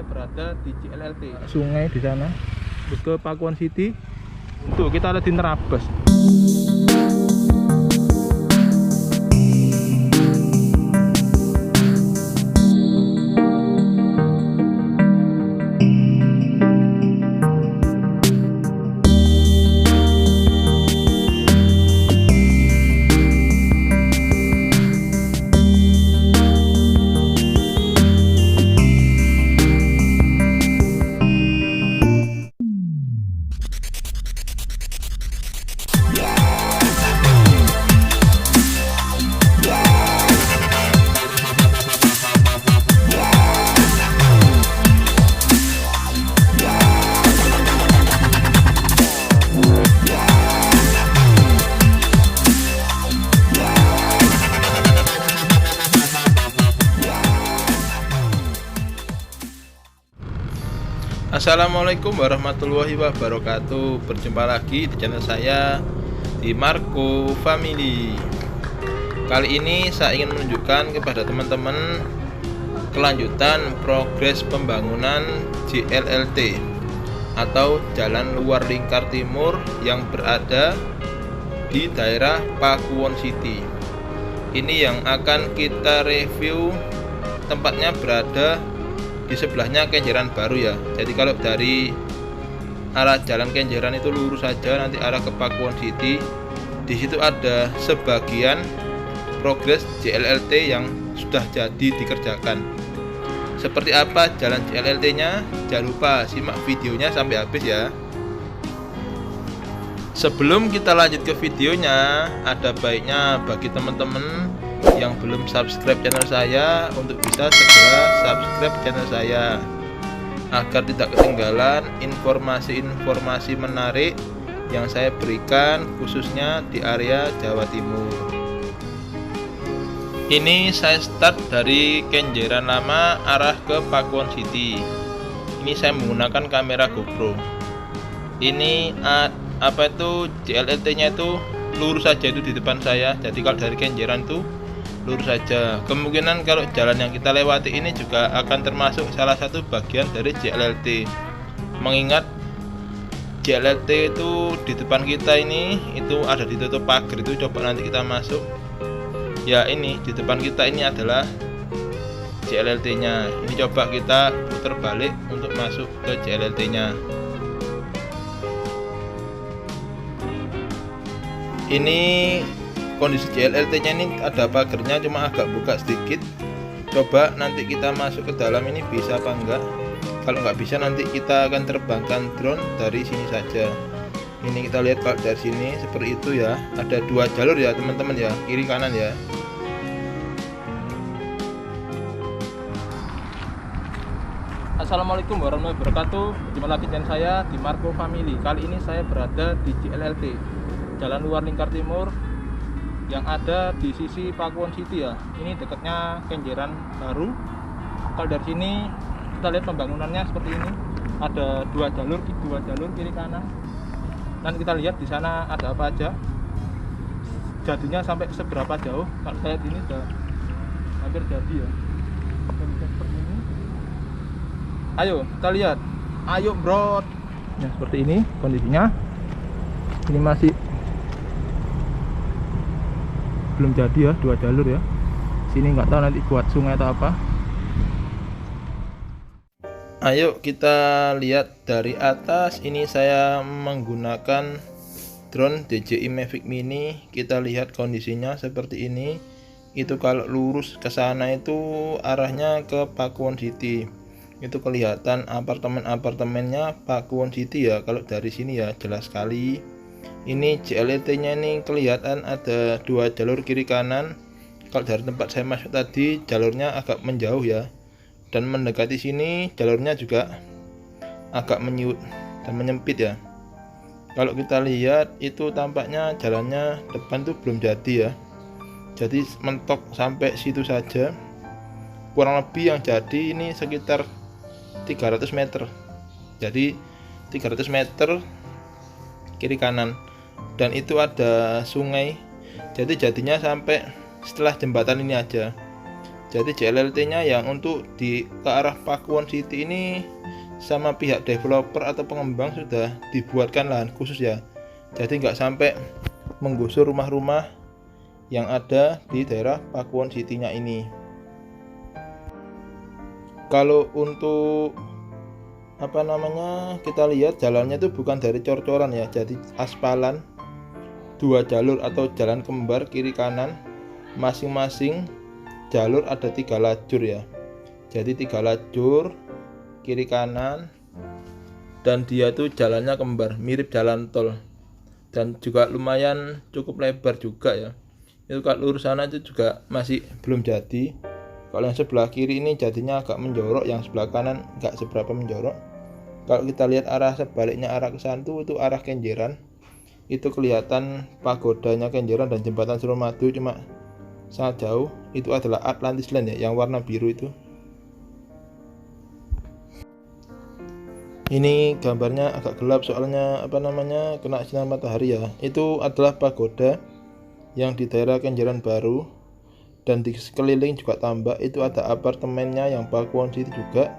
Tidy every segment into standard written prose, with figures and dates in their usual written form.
berada di JLLT. Sungai di sana. Terus ke Pakuwon City. Untuk kita ada di Nerabas. Assalamualaikum warahmatullahi wabarakatuh. Berjumpa lagi di channel saya di Marco Family. Kali ini saya ingin menunjukkan kepada teman-teman kelanjutan progres pembangunan JLLT atau Jalan Luar Lingkar Timur yang berada di daerah Pakuwon City. Ini yang akan kita review. Tempatnya berada di sebelahnya Kenjeran baru ya. Jadi kalau dari arah jalan Kenjeran itu lurus saja nanti arah ke Pakuwon City. Di situ ada sebagian progres JLLT yang sudah jadi dikerjakan. Seperti apa jalan JLLT-nya? Jangan lupa simak videonya sampai habis ya. Sebelum kita lanjut ke videonya, ada baiknya bagi teman-teman yang belum subscribe channel saya untuk bisa segera subscribe channel saya agar tidak ketinggalan informasi-informasi menarik yang saya berikan khususnya di area Jawa Timur. Ini saya start dari Kenjeran lama arah ke Pakuwon City. Ini saya menggunakan kamera GoPro. Ini JLLT-nya itu lurus saja itu di depan saya. Jadi kalau dari Kenjeran itu lurus saja. Kemungkinan kalau jalan yang kita lewati ini juga akan termasuk salah satu bagian dari JLLT. Mengingat JLLT itu di depan kita ini itu ada ditutup pagar itu, coba nanti kita masuk. Ya ini di depan kita ini adalah JLLT-nya. Ini coba kita putar balik untuk masuk ke JLLT-nya. Ini kondisi JLLT-nya ini ada pagarnya cuma agak buka sedikit. Coba nanti kita masuk ke dalam ini bisa apa enggak. Kalau nggak bisa nanti kita akan terbangkan drone dari sini saja. Ini kita lihat kalau dari sini seperti itu ya. Ada dua jalur ya teman-teman ya, kiri kanan ya. Assalamualaikum warahmatullahi wabarakatuh. Jumpa lagi dengan saya di Marco Family. Kali ini saya berada di JLLT, Jalan Luar Lingkar Timur, yang ada di sisi Pakuwon City ya. Ini dekatnya Kenjeran baru. Kalau dari sini kita lihat pembangunannya seperti ini. Ada dua jalur kiri kanan. Dan kita lihat di sana ada apa aja. Jadinya sampai seberapa jauh. Kalau saya lihat ini sudah hampir jadi ya. Seperti ini. Ayo kita lihat. Ayo bro. Nah seperti ini kondisinya. Ini masih belum jadi ya, dua jalur ya. Sini nggak tahu nanti buat sungai atau apa. Ayo kita lihat dari atas. Ini saya menggunakan drone DJI Mavic Mini. Kita lihat kondisinya seperti ini. Itu kalau lurus ke sana itu arahnya ke Pakuwon City. Itu kelihatan apartemen-apartemennya Pakuwon City ya. Kalau dari sini ya jelas sekali. Ini JLLT-nya ini kelihatan ada dua jalur kiri kanan. Kalau dari tempat saya masuk tadi jalurnya agak menjauh ya. Dan mendekati sini jalurnya juga agak menyut dan menyempit ya. Kalau kita lihat itu tampaknya jalannya depan tuh belum jadi ya. Jadi mentok sampai situ saja. Kurang lebih yang jadi ini sekitar 300 meter. Jadi 300 meter kiri kanan. Dan itu ada sungai. Jadi jadinya sampai setelah jembatan ini aja. Jadi JLLT-nya yang untuk ke arah Pakuwon City ini sama pihak developer atau pengembang sudah dibuatkan lahan khusus ya. Jadi nggak sampai menggusur rumah-rumah yang ada di daerah Pakuwon City-nya ini. Kalau untuk kita lihat jalannya itu bukan dari cor-coran ya, jadi aspalan, 2 jalur atau jalan kembar kiri kanan, masing-masing jalur ada 3 lajur ya. Jadi 3 lajur kiri kanan, dan dia tuh jalannya kembar, mirip jalan tol, dan juga lumayan cukup lebar juga ya. Itu kalau lurus sana itu juga masih belum jadi. Kalau yang sebelah kiri ini jadinya agak menjorok, yang sebelah kanan nggak seberapa menjorok. Kalau kita lihat arah sebaliknya, arah ke sana itu arah Kenjeran. Itu kelihatan pagodanya Kenjeran dan jembatan Suramadu cuma sangat jauh. Itu adalah Atlantis Land ya, yang warna biru itu. Ini gambarnya agak gelap soalnya kena sinar matahari ya. Itu adalah pagoda yang di daerah Kenjeran Baru, dan di sekeliling juga tambak itu ada apartemennya yang Pakuwon City juga.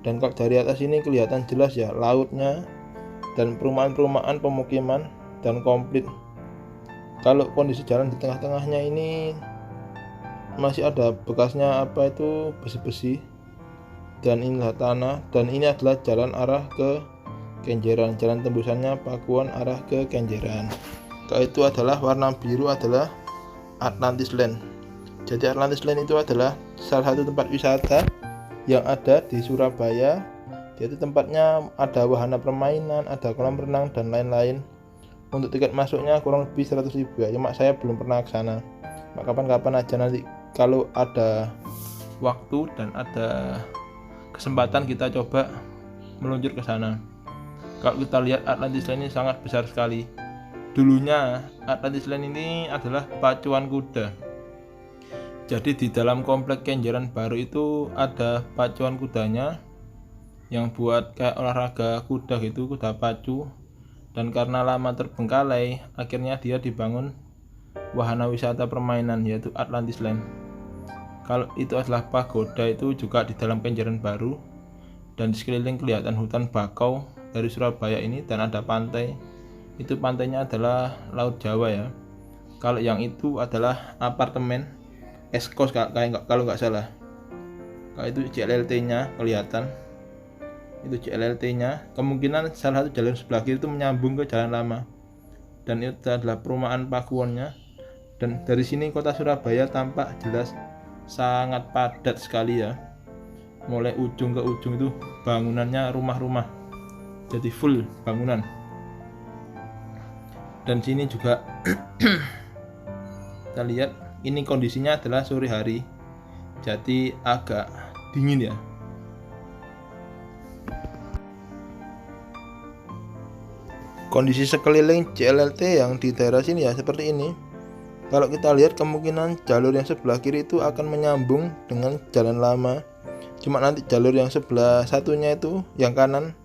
Dan kalau dari atas ini kelihatan jelas ya lautnya dan perumahan-perumahan pemukiman dan komplit. Kalau kondisi jalan di tengah-tengahnya ini masih ada bekasnya besi-besi, dan inilah tanah, dan ini adalah jalan arah ke Kenjeran, jalan tembusannya Pakuwon arah ke Kenjeran. Kalau itu adalah warna biru adalah Atlantis Land. Jadi Atlantis Land itu adalah salah satu tempat wisata yang ada di Surabaya. Jadi tempatnya ada wahana permainan, ada kolam renang dan lain-lain. Untuk tiket masuknya kurang lebih 100.000 ya. Cuma saya belum pernah ke sana. Kapan-kapan aja nanti kalau ada waktu dan ada kesempatan kita coba meluncur ke sana. Kalau kita lihat Atlantis Land ini sangat besar sekali. Dulunya Atlantis Land ini adalah pacuan kuda. Jadi di dalam komplek Kenjeran Baru itu ada pacuan kudanya yang buat kayak olahraga kuda gitu, kuda pacu. Dan karena lama terbengkalai, akhirnya dia dibangun wahana wisata permainan yaitu Atlantis Land. Kalau itu adalah pagoda itu juga di dalam Kenjeran Baru, dan di sekeliling kelihatan hutan bakau dari Surabaya ini, dan ada pantai. Itu pantainya adalah Laut Jawa ya. Kalau yang itu adalah apartemen Eskos kalau nggak salah. Kalau itu JLLT-nya kelihatan. Itu JLLT-nya. Kemungkinan salah satu jalur sebelah kiri itu menyambung ke jalan lama. Dan itu adalah perumahan Pakuwonnya. Dan dari sini kota Surabaya tampak jelas sangat padat sekali ya. Mulai ujung ke ujung itu bangunannya rumah-rumah. Jadi full bangunan. Dan sini juga kita lihat ini kondisinya adalah sore hari, jadi agak dingin ya. Kondisi sekeliling JLLT yang di daerah sini ya seperti ini. Kalau kita lihat kemungkinan jalur yang sebelah kiri itu akan menyambung dengan jalan lama. Cuma nanti jalur yang sebelah satunya itu yang kanan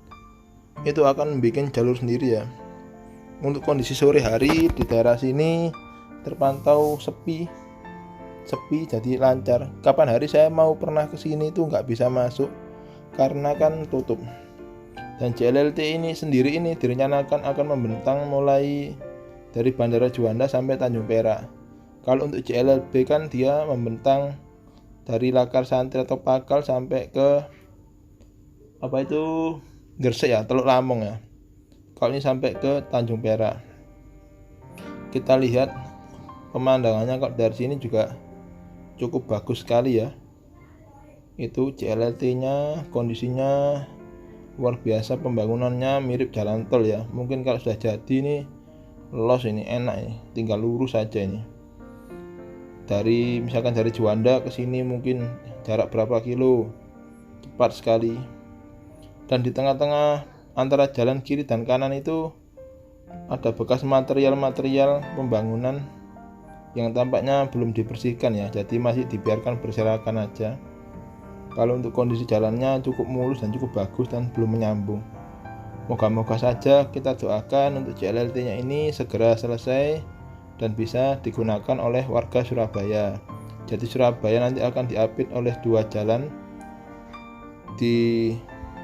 itu akan bikin jalur sendiri ya. Untuk kondisi sore hari di daerah sini terpantau sepi, jadi lancar. Kapan hari saya mau pernah ke sini itu nggak bisa masuk karena kan tutup. Dan JLLT ini sendiri ini direncanakan akan membentang mulai dari Bandara Juanda sampai Tanjung Perak. Kalau untuk JLLB kan dia membentang dari Lakar Santri atau Pakal sampai ke Gresik ya, Teluk Lamong ya. Kalau ini sampai ke Tanjung Perak. Kita lihat pemandangannya kalau dari sini juga cukup bagus sekali ya. Itu JLLT-nya kondisinya luar biasa, pembangunannya mirip jalan tol ya. Mungkin kalau sudah jadi ini los, ini enak ini, tinggal lurus saja ini. Misalkan dari Juanda ke sini mungkin jarak berapa kilo, cepat sekali. Dan di tengah-tengah antara jalan kiri dan kanan itu ada bekas material-material pembangunan yang tampaknya belum dibersihkan ya, jadi masih dibiarkan berserakan aja. Kalau untuk kondisi jalannya cukup mulus dan cukup bagus dan belum menyambung. Moga-moga saja kita doakan untuk JLLT-nya ini segera selesai dan bisa digunakan oleh warga Surabaya. Jadi Surabaya nanti akan diapit oleh dua jalan di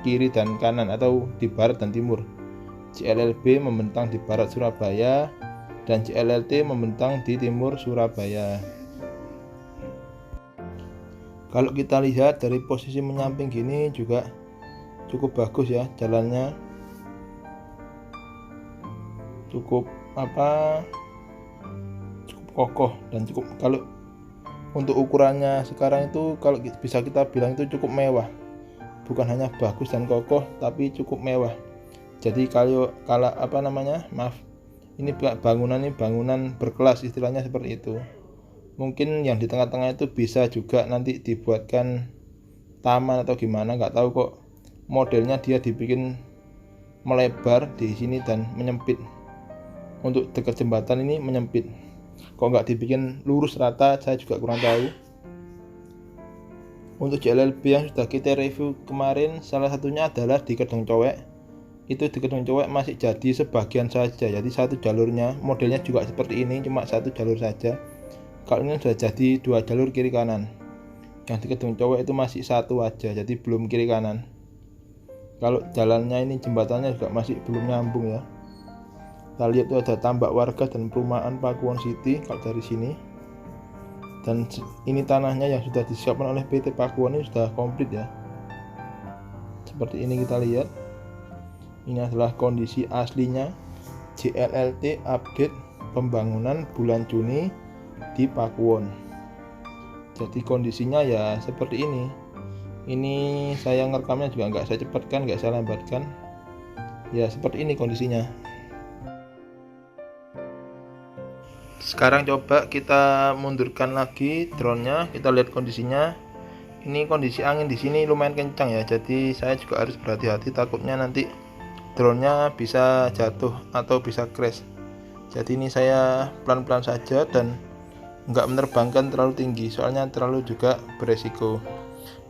kiri dan kanan atau di barat dan timur. JLLB membentang di barat Surabaya dan JLLT membentang di timur Surabaya. Kalau kita lihat dari posisi menyamping gini juga cukup bagus ya, jalannya cukup cukup kokoh dan cukup, kalau untuk ukurannya sekarang itu kalau bisa kita bilang itu cukup mewah. Bukan hanya bagus dan kokoh tapi cukup mewah. Jadi kalau ini bangunan berkelas, istilahnya seperti itu. Mungkin yang di tengah-tengah itu bisa juga nanti dibuatkan taman atau gimana, nggak tahu kok. Modelnya dia dibikin melebar di sini dan menyempit. Untuk dekat jembatan ini menyempit. Kok nggak dibikin lurus rata, saya juga kurang tahu. Untuk JLLB yang sudah kita review kemarin, salah satunya adalah di Kedung Cowek. Itu di Kedung Cowek masih jadi sebagian saja, jadi satu jalurnya, modelnya juga seperti ini, cuma satu jalur saja. Kalau ini sudah jadi dua jalur kiri kanan. Yang di Kedung Cowek itu masih satu aja, jadi belum kiri kanan. Kalau jalannya ini, jembatannya juga masih belum nyambung ya. Kita lihat itu ada tambak warga dan perumahan Pakuwon City kalau dari sini. Dan ini tanahnya yang sudah disiapkan oleh PT Pakuwon ini sudah komplit ya. Seperti ini kita lihat. Ini adalah kondisi aslinya JLLT update pembangunan bulan Juni di Pakuwon. Jadi kondisinya ya seperti ini. Ini saya ngerekamnya juga nggak saya cepatkan, nggak saya lambatkan. Ya seperti ini kondisinya. Sekarang coba kita mundurkan lagi drone-nya, kita lihat kondisinya. Ini kondisi angin di sini lumayan kencang ya, jadi saya juga harus berhati-hati, takutnya nanti drone-nya bisa jatuh atau bisa crash. Jadi ini saya pelan-pelan saja dan nggak menerbangkan terlalu tinggi, soalnya terlalu juga beresiko.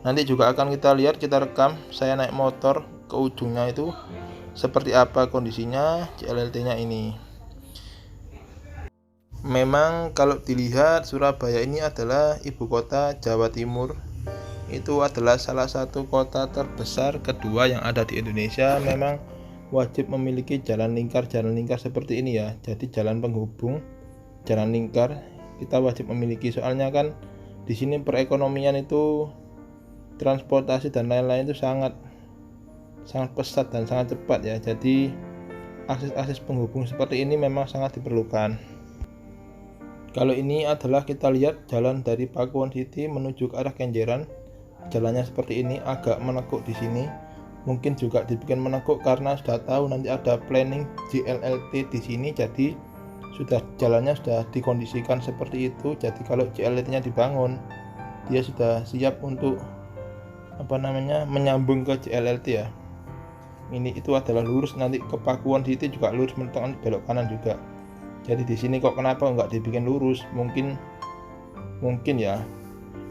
Nanti juga akan kita lihat, kita rekam saya naik motor ke ujungnya itu seperti apa kondisinya JLLT-nya ini. Memang kalau dilihat Surabaya ini adalah ibu kota Jawa Timur. Itu adalah salah satu kota terbesar kedua yang ada di Indonesia. Memang wajib memiliki jalan lingkar seperti ini ya. Jadi jalan penghubung, jalan lingkar kita wajib memiliki. Soalnya kan di sini perekonomian itu, transportasi dan lain-lain itu sangat pesat dan sangat cepat ya. Jadi akses penghubung seperti ini memang sangat diperlukan. Kalau ini adalah kita lihat jalan dari Pakuwon City menuju ke arah Kenjeran. Jalannya seperti ini, agak menekuk di sini. Mungkin juga dibikin menekuk karena sudah tahu nanti ada planning JLLT di sini, jadi jalannya sudah dikondisikan seperti itu. Jadi kalau JLLT-nya dibangun, dia sudah siap untuk menyambung ke JLLT ya. Ini itu adalah lurus nanti ke Pakuwon City, juga lurus mentok belok kanan juga. Jadi di sini kok kenapa nggak dibikin lurus? Mungkin ya.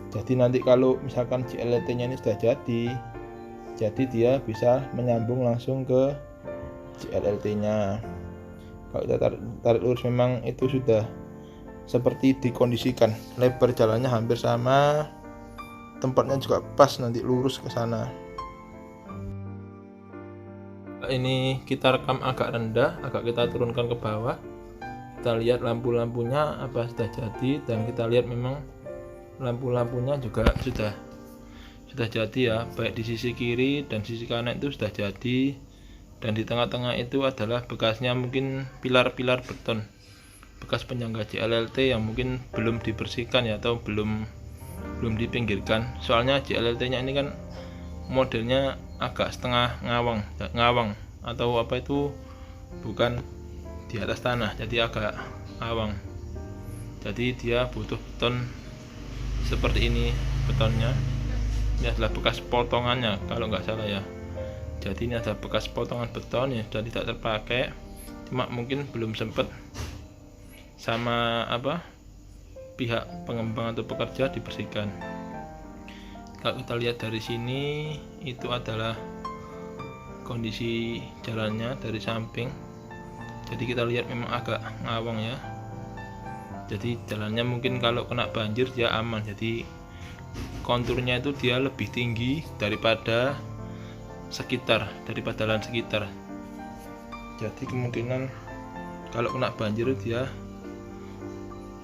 Jadi nanti kalau misalkan JLLT-nya ini sudah jadi dia bisa menyambung langsung ke JLLT-nya. Kalau kita tarik lurus memang itu sudah seperti dikondisikan. Lebar jalannya hampir sama, tempatnya juga pas nanti lurus ke sana. Ini kita rekam agak rendah, agak kita turunkan ke bawah. Kita lihat lampu-lampunya apa sudah jadi, dan kita lihat memang lampu-lampunya juga sudah jadi ya, baik di sisi kiri dan sisi kanan itu sudah jadi, dan di tengah-tengah itu adalah bekasnya mungkin pilar-pilar beton bekas penyangga JLLT yang mungkin belum dibersihkan ya, atau belum dipinggirkan. Soalnya JLLT-nya ini kan modelnya agak setengah ngawang atau apa itu, bukan di atas tanah, jadi agak awang. Jadi dia butuh beton seperti ini. Betonnya ini adalah bekas potongannya kalau nggak salah ya. Jadi ini ada bekas potongan beton yang sudah tidak terpakai, cuma mungkin belum sempat sama pihak pengembang atau pekerja dibersihkan. Kalau kita lihat dari sini, itu adalah kondisi jalannya dari samping. Jadi kita lihat memang agak ngawang ya. Jadi jalannya mungkin kalau kena banjir dia aman, jadi konturnya itu dia lebih tinggi daripada jalan sekitar. Jadi kemungkinan kalau kena banjir dia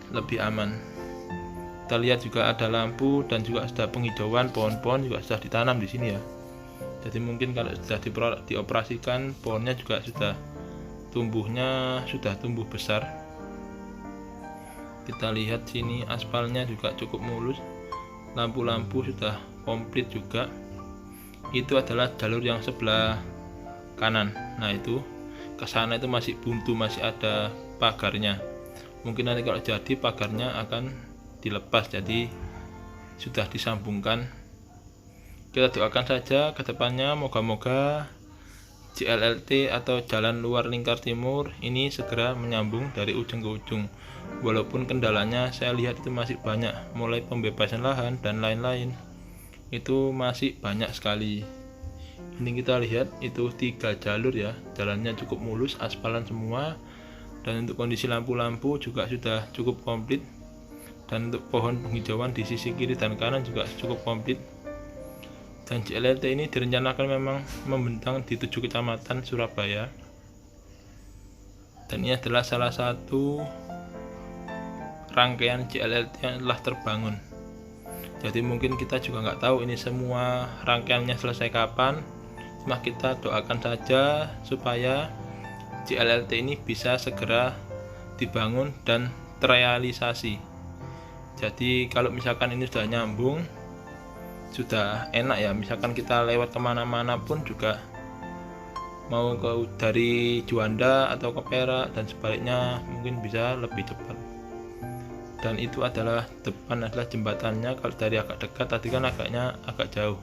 lebih aman. Kita lihat juga ada lampu dan juga sudah penghijauan, pohon-pohon juga sudah ditanam di sini ya. Jadi mungkin kalau sudah dioperasikan, pohonnya juga sudah tumbuh besar. Kita lihat sini aspalnya juga cukup mulus, lampu-lampu sudah komplit juga. Itu adalah jalur yang sebelah kanan. Nah itu ke sana itu masih buntu, masih ada pagarnya. Mungkin nanti kalau jadi pagarnya akan dilepas, jadi sudah disambungkan. Kita doakan saja ke depannya, moga-moga JLLT atau Jalan Luar Lingkar Timur ini segera menyambung dari ujung ke ujung. Walaupun kendalanya saya lihat itu masih banyak, mulai pembebasan lahan dan lain-lain, itu masih banyak sekali. Ini kita lihat itu 3 jalur ya, jalannya cukup mulus, aspalan semua. Dan untuk kondisi lampu-lampu juga sudah cukup komplit. Dan untuk pohon penghijauan di sisi kiri dan kanan juga cukup komplit. Dan JLLT ini direncanakan memang membentang di 7 kecamatan Surabaya. Dan ini adalah salah satu rangkaian JLLT yang telah terbangun. Jadi mungkin kita juga nggak tahu ini semua rangkaiannya selesai kapan. Cuma kita doakan saja supaya JLLT ini bisa segera dibangun dan terrealisasi. Jadi kalau misalkan ini sudah nyambung, sudah enak ya, misalkan kita lewat kemana-mana pun juga, mau dari Juanda atau ke Perak dan sebaliknya mungkin bisa lebih cepat. Dan itu adalah depan adalah jembatannya. Kalau dari agak dekat tadi kan agak jauh.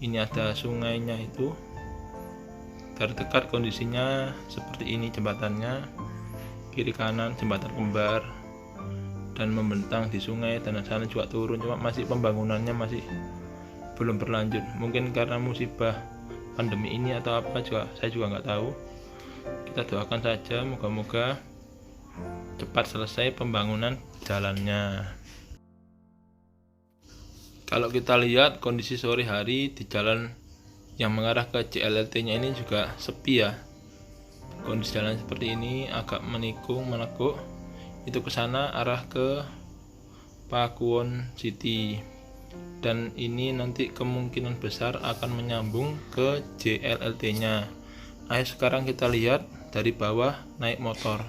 Ini ada sungainya itu. Dari dekat kondisinya seperti ini jembatannya. Kiri kanan jembatan kembar dan membentang di sungai, dan sana juga turun. Cuma masih pembangunannya masih belum berlanjut. Mungkin karena musibah pandemi ini atau apa juga saya juga nggak tahu. Kita doakan saja moga-moga cepat selesai pembangunan jalannya. Kalau kita lihat kondisi sore hari di jalan yang mengarah ke JLLT-nya ini juga sepi ya. Kondisi jalan seperti ini agak menekuk. Itu ke sana arah ke Pakuwon City. Dan ini nanti kemungkinan besar akan menyambung ke JLLT-nya. Ayo sekarang kita lihat dari bawah naik motor.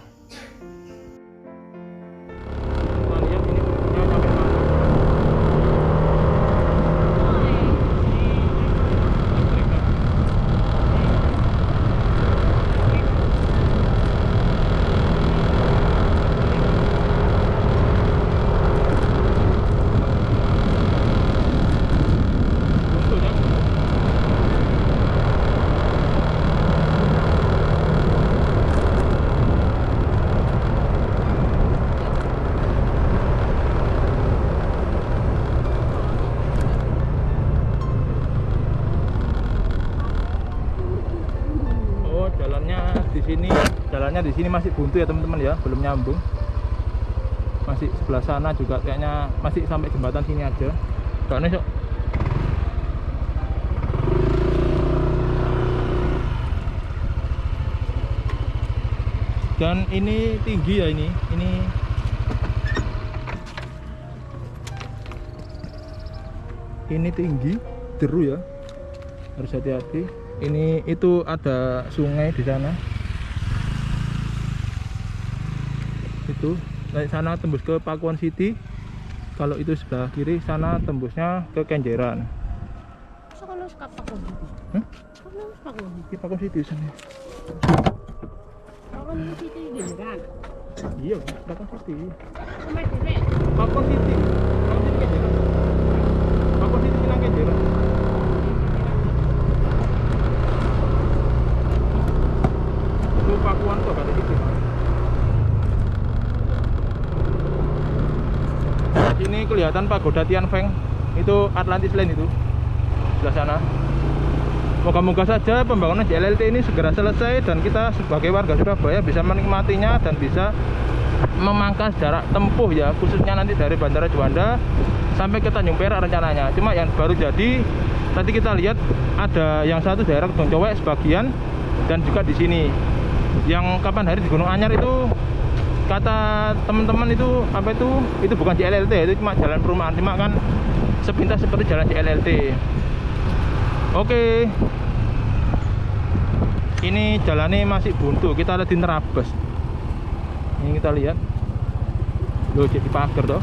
Jalannya di sini masih buntu ya teman-teman ya, belum nyambung. Masih sebelah sana juga kayaknya masih sampai jembatan sini aja. Soalnya dan ini tinggi ya, ini tinggi, deru ya, harus hati-hati. Ini itu ada sungai di sana. Itu dari sana tembus ke Pakuwon City. Kalau itu sebelah kiri sana tembusnya ke Kenjeran. Di Pakuwon City sana. Pakuwon City Kenjeran. Iya, Pakuwon City. Pakuwon City. Kenjeran. Pakuwon City bilang Kenjeran. Itu Pakuwon tuh ada di sini. Ini kelihatan pagoda Tianfeng, itu Atlantis Land itu sebelah sana. Moga-moga saja pembangunan JLLT ini segera selesai dan kita sebagai warga Surabaya bisa menikmatinya dan bisa memangkas jarak tempuh ya, khususnya nanti dari Bandara Juanda sampai ke Tanjung Perak rencananya. Cuma yang baru jadi tadi kita lihat ada yang satu daerah Kedung Cowek sebagian, dan juga di sini. Yang kapan hari di Gunung Anyar itu kata teman-teman itu apa itu bukan JLLT, itu cuma jalan perumahan, cuma kan sepintas seperti jalan JLLT. Oke. Ini jalannya masih buntu, kita lihat di nerabas. Ini kita lihat loh, jadi pagar toh.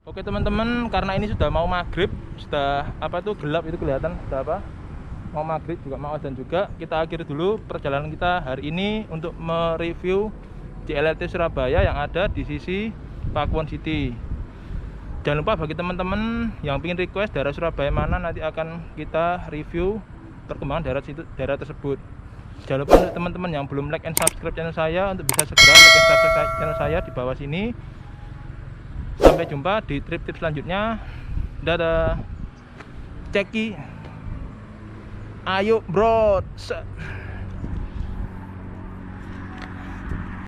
Oke teman-teman, karena ini sudah mau maghrib, sudah gelap, itu kelihatan sudah mau maghrib juga, mau azan juga. Kita akhiri dulu perjalanan kita hari ini untuk mereview JLLT Surabaya yang ada di sisi Pakuwon City. Jangan lupa bagi teman-teman yang ingin request daerah Surabaya mana, nanti akan kita review perkembangan daerah tersebut. Jangan lupa untuk teman-teman yang belum like and subscribe channel saya untuk bisa segera like and subscribe channel saya di bawah sini. Sampai jumpa di trip-trip selanjutnya. Dadah. Ceki. Ayo bro.